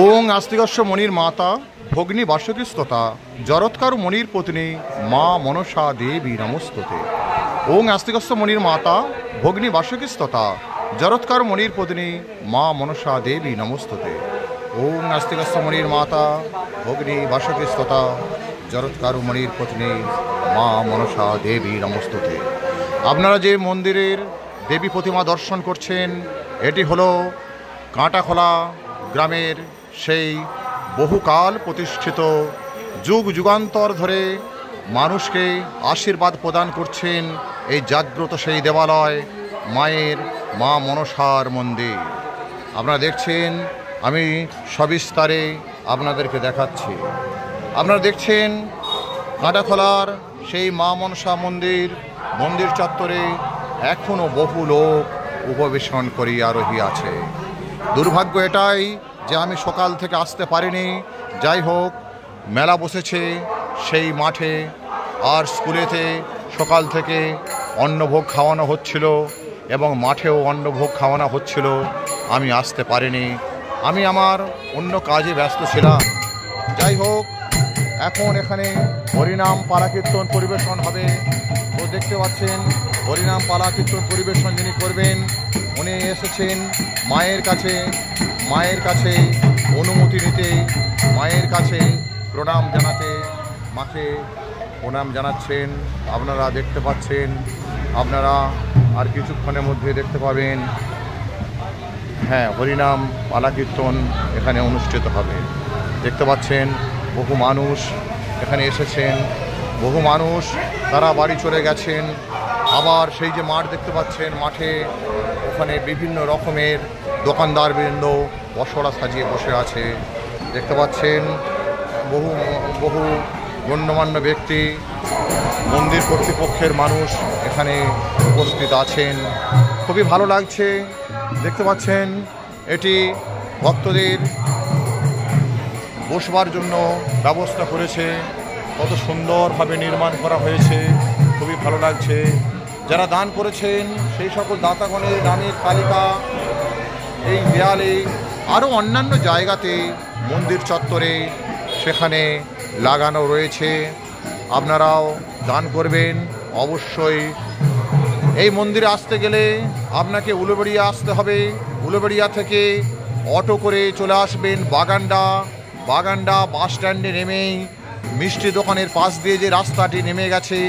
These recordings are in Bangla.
ওং আস্তিকস্য মণির মাতা ভগ্নী বাসকিস্ততা জরৎকার মণির পত্নী মা মনসা দেবী নমস্তুতে। ওং আস্তিকস্য মণির মাতা ভগ্নী বাসকিস্ততা জরৎকার মণির পত্নী মা মনসা দেবী নমস্তুতে। ওং আস্তিকস্য মণির মাতা ভগ্নী বাসকিস্ততা জরৎকার মণির পত্নী মা মনসা দেবী নমস্তুতে। আপনারা যে মন্দিরের দেবী প্রতিমা দর্শন করছেন এটি হলো কাঁটাখোলা গ্রামের সেই বহুকাল প্রতিষ্ঠিত যুগ যুগান্তর ধরে মানুষকে আশীর্বাদ প্রদান করছেন এই জাগ্রত সেই দেবালয় মায়ের মা মনসার মন্দির। আপনারা দেখছেন, আমি সবিস্তারে আপনাদেরকে দেখাচ্ছি। আপনারা দেখছেন কাঁটাখোলার সেই মা মনসা মন্দির চত্বরে এখনও বহু লোক উপবেশন করিয়া রহিয়াছে। দুর্ভাগ্য এটাই যে আমি সকাল থেকে আসতে পারিনি। যাই হোক, মেলা বসেছে সেই মাঠে, আর স্কুলেতে সকাল থেকে অন্নভোগ খাওয়ানো হচ্ছিল এবং মাঠেও অন্নভোগ খাওয়ানো হচ্ছিল। আমি আসতে পারিনি, আমি আমার অন্য কাজে ব্যস্ত ছিলাম। যাই হোক, এখন এখানে হরিনাম পালা কীর্তন পরিবেশন হবে। তো দেখতে পাচ্ছেন হরিনাম পালা কীর্তন পরিবেশন যিনি করবেন উনি এসেছেন মায়ের কাছে অনুমতি নিতে, মায়ের কাছে প্রণাম জানাতে। মাকে প্রণাম জানাচ্ছেন। আপনারা দেখতে পাচ্ছেন, আপনারা আর কিছুক্ষণের মধ্যে দেখতে পাবেন, হ্যাঁ, হরিনাম পালা কীর্তন এখানে অনুষ্ঠিত হবে। দেখতে পাচ্ছেন বহু মানুষ এখানে এসেছেন, বহু মানুষ তারা বাড়ি চলে গেছেন। আবার সেই যে মাঠ দেখতে পাচ্ছেন, মাঠে ওখানে বিভিন্ন রকমের দোকানদারবৃন্দ বসরা সাজিয়ে বসে আছে। দেখতে পাচ্ছেন বহু গণ্যমান্য ব্যক্তি, মন্দির কর্তৃপক্ষের মানুষ এখানে উপস্থিত আছেন। খুবই ভালো লাগছে। দেখতে পাচ্ছেন এটি ভক্তদের বসবার জন্য ব্যবস্থা করেছে, কত সুন্দরভাবে নির্মাণ করা হয়েছে, খুবই ভালো লাগছে। যারা দান করেছেন সেই সকল দাতাগণের দানের তালিকা এই দেয়ালে আরও অন্যান্য জায়গাতে মন্দির চত্বরে সেখানে লাগানো রয়েছে। আপনারাও দান করবেন অবশ্যই। এই মন্দিরে আসতে গেলে আপনাকে উলুবেড়িয়া আসতে হবে। উলুবেড়িয়া থেকে অটো করে চলে আসবেন বাগান্ডা বাস স্ট্যান্ডে নেমেই মিষ্টি দোকানের পাশ দিয়ে যে রাস্তাটি নেমে গেছে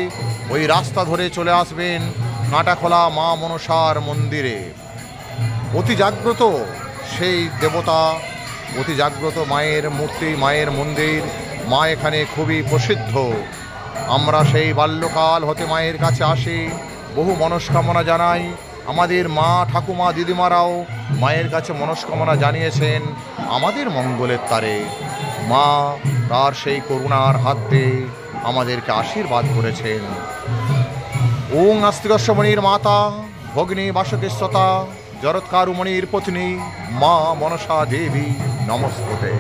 ওই রাস্তা ধরে চলে আসবেন কাঁটাখোলা মা মনসার মন্দিরে। অতি জাগ্রত সেই দেবতা, অতি জাগ্রত মায়ের মূর্তি, মায়ের মন্দির। মা এখানে খুবই প্রসিদ্ধ। আমরা সেই বাল্যকাল হতে মায়ের কাছে আসি, বহু মনস্কামনা জানাই। আমাদের মা ঠাকুমা দিদিমারাও মায়ের কাছে মনস্কামনা জানিয়েছেন আমাদের মঙ্গলের তারে। মা তার সেই করুণার হাত দিয়ে আমাদেরকে আশীর্বাদ করেছেন। ওং আস্তিকস্য মণির মাতা ভগ্নী বাসকিস্ততা জরৎকারু মণির পত্নী মা মনসা দেবী নমস্তুতে।